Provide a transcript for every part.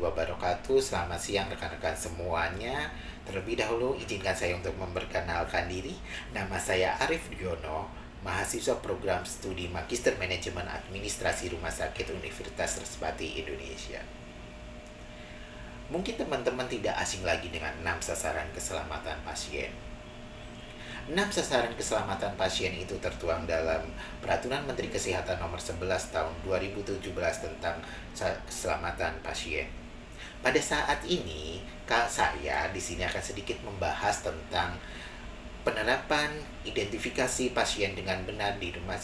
wabarakatuh. Selamat siang rekan-rekan semuanya. Terlebih dahulu izinkan saya untuk memperkenalkan diri. Nama saya Arif Diono, mahasiswa program studi Magister Manajemen Administrasi Rumah Sakit Universitas Respati Indonesia. Mungkin teman-teman tidak asing lagi dengan 6 sasaran keselamatan pasien. 6 sasaran keselamatan pasien itu tertuang dalam Peraturan Menteri Kesehatan Nomor 11 Tahun 2017 tentang keselamatan pasien. Pada saat ini, saya di sini akan sedikit membahas tentang penerapan identifikasi pasien dengan benar di Rumah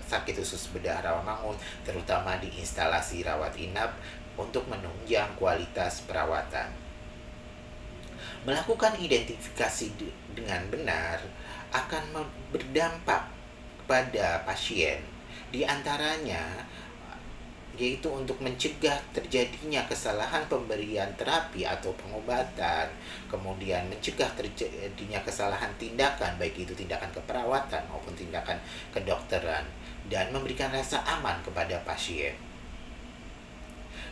Sakit Khusus Bedah Rawamangun, terutama di instalasi rawat inap untuk menunjang kualitas perawatan. Melakukan identifikasi dengan benar akan berdampak pada pasien, di antaranya yaitu untuk mencegah terjadinya kesalahan pemberian terapi atau pengobatan, kemudian mencegah terjadinya kesalahan tindakan, baik itu tindakan keperawatan maupun tindakan kedokteran, dan memberikan rasa aman kepada pasien.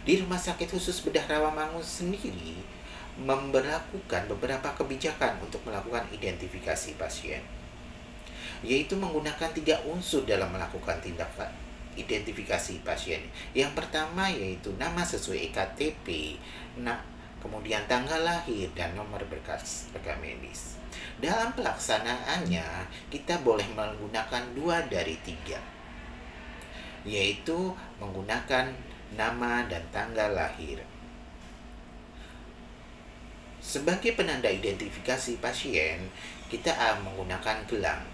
Di Rumah Sakit Khusus Bedah Rawamangun sendiri memberlakukan beberapa kebijakan untuk melakukan identifikasi pasien, yaitu menggunakan 3 unsur dalam melakukan tindakan identifikasi pasien. Yang pertama yaitu nama sesuai EKTP, kemudian tanggal lahir, dan nomor berkas rekam medis. Dalam pelaksanaannya, kita boleh menggunakan 2 dari 3, yaitu menggunakan nama dan tanggal lahir. Sebagai penanda identifikasi pasien, kita menggunakan gelang.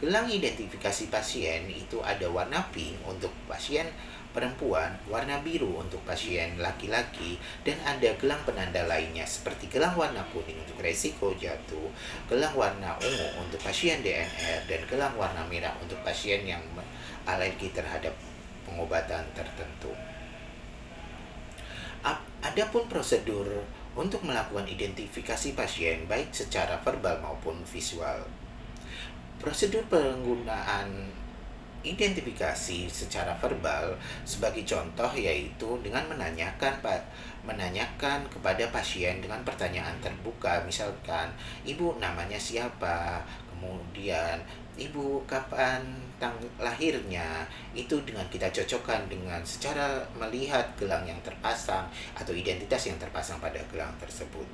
Gelang identifikasi pasien itu ada warna pink untuk pasien perempuan, warna biru untuk pasien laki-laki, dan ada gelang penanda lainnya seperti gelang warna kuning untuk resiko jatuh, gelang warna ungu untuk pasien DNR, dan gelang warna merah untuk pasien yang alergi terhadap pengobatan tertentu. Adapun prosedur untuk melakukan identifikasi pasien baik secara verbal maupun visual. Prosedur penggunaan identifikasi secara verbal sebagai contoh yaitu dengan menanyakan kepada pasien dengan pertanyaan terbuka, misalkan ibu namanya siapa, kemudian ibu kapan lahirnya, itu dengan kita cocokkan dengan secara melihat gelang yang terpasang atau identitas yang terpasang pada gelang tersebut.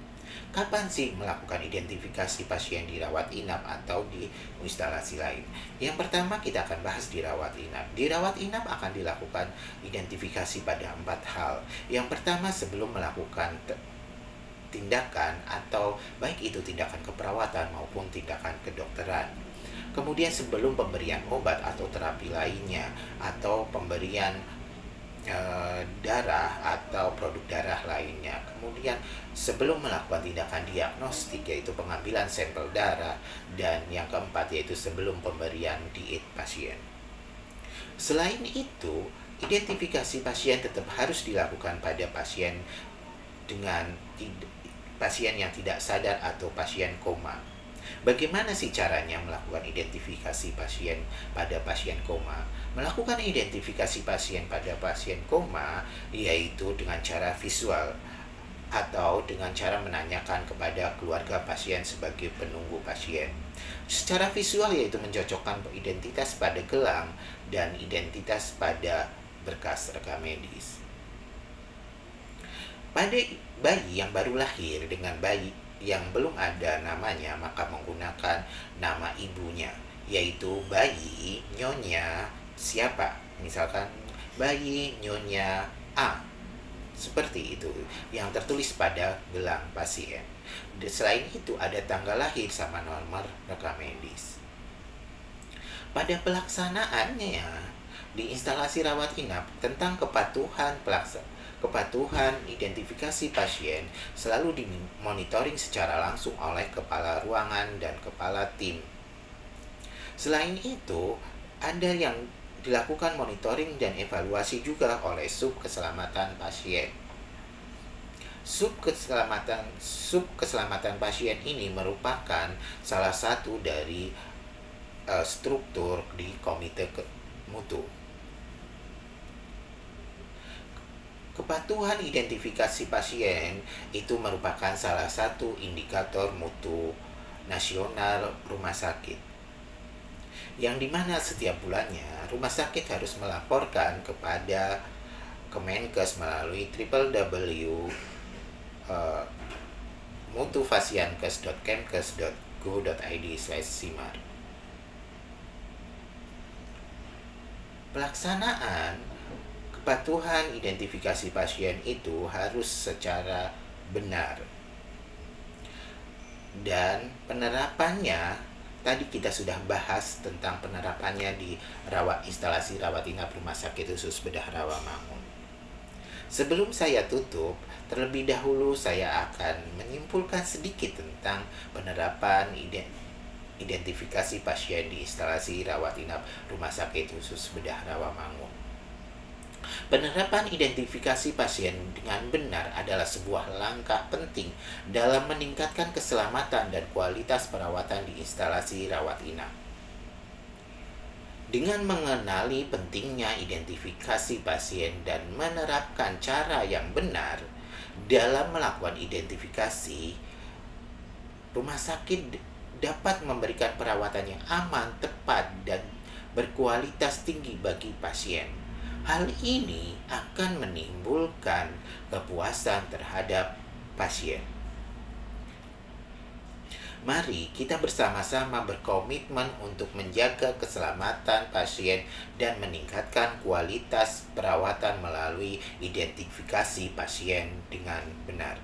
Kapan sih melakukan identifikasi pasien di rawat inap atau di instalasi lain? Yang pertama kita akan bahas di rawat inap. Di rawat inap akan dilakukan identifikasi pada 4 hal. Yang pertama sebelum melakukan tindakan atau baik itu tindakan keperawatan maupun tindakan kedokteran. Kemudian sebelum pemberian obat atau terapi lainnya atau pemberian darah atau produk darah lainnya. Kemudian sebelum melakukan tindakan diagnostik yaitu pengambilan sampel darah, dan yang keempat yaitu sebelum pemberian diet pasien. Selain itu, identifikasi pasien tetap harus dilakukan pada pasien yang tidak sadar atau pasien koma. Bagaimana sih caranya melakukan identifikasi pasien pada pasien koma? Melakukan identifikasi pasien pada pasien koma yaitu dengan cara visual atau dengan cara menanyakan kepada keluarga pasien sebagai penunggu pasien. Secara visual yaitu mencocokkan identitas pada gelang dan identitas pada berkas rekam medis. Pada bayi yang baru lahir dengan bayi yang belum ada namanya, maka menggunakan nama ibunya, yaitu bayi nyonya siapa, misalkan bayi nyonya A, seperti itu yang tertulis pada gelang pasien. Selain itu ada tanggal lahir sama nomor rekam medis. Pada pelaksanaannya di instalasi rawat inap tentang kepatuhan identifikasi pasien selalu dimonitoring secara langsung oleh kepala ruangan dan kepala tim. Selain itu, ada yang dilakukan monitoring dan evaluasi juga oleh sub keselamatan pasien. Sub keselamatan pasien ini merupakan salah satu dari struktur di komite mutu. Kepatuhan identifikasi pasien itu merupakan salah satu indikator mutu nasional rumah sakit, yang dimana setiap bulannya rumah sakit harus melaporkan kepada Kemenkes melalui www.mutufasiankes.kemkes.go.id/simar. Pelaksanaan kepatuhan identifikasi pasien itu harus secara benar, dan penerapannya tadi kita sudah bahas tentang penerapannya di instalasi rawat inap Rumah Sakit Khusus Bedah Rawamangun. Sebelum saya tutup, terlebih dahulu saya akan menyimpulkan sedikit tentang penerapan identifikasi pasien di instalasi rawat inap Rumah Sakit Khusus Bedah Rawamangun. Penerapan identifikasi pasien dengan benar adalah sebuah langkah penting dalam meningkatkan keselamatan dan kualitas perawatan di instalasi rawat inap. Dengan mengenali pentingnya identifikasi pasien dan menerapkan cara yang benar dalam melakukan identifikasi, rumah sakit dapat memberikan perawatan yang aman, tepat, dan berkualitas tinggi bagi pasien. Hal ini akan menimbulkan kepuasan terhadap pasien. Mari kita bersama-sama berkomitmen untuk menjaga keselamatan pasien dan meningkatkan kualitas perawatan melalui identifikasi pasien dengan benar.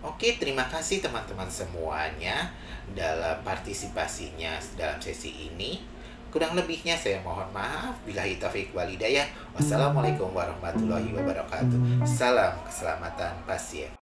Oke, terima kasih teman-teman semuanya dalam partisipasinya dalam sesi ini. Kurang lebihnya saya mohon maaf. Billahi taufiq wal hidayah. Wassalamualaikum warahmatullahi wabarakatuh. Salam keselamatan pasien.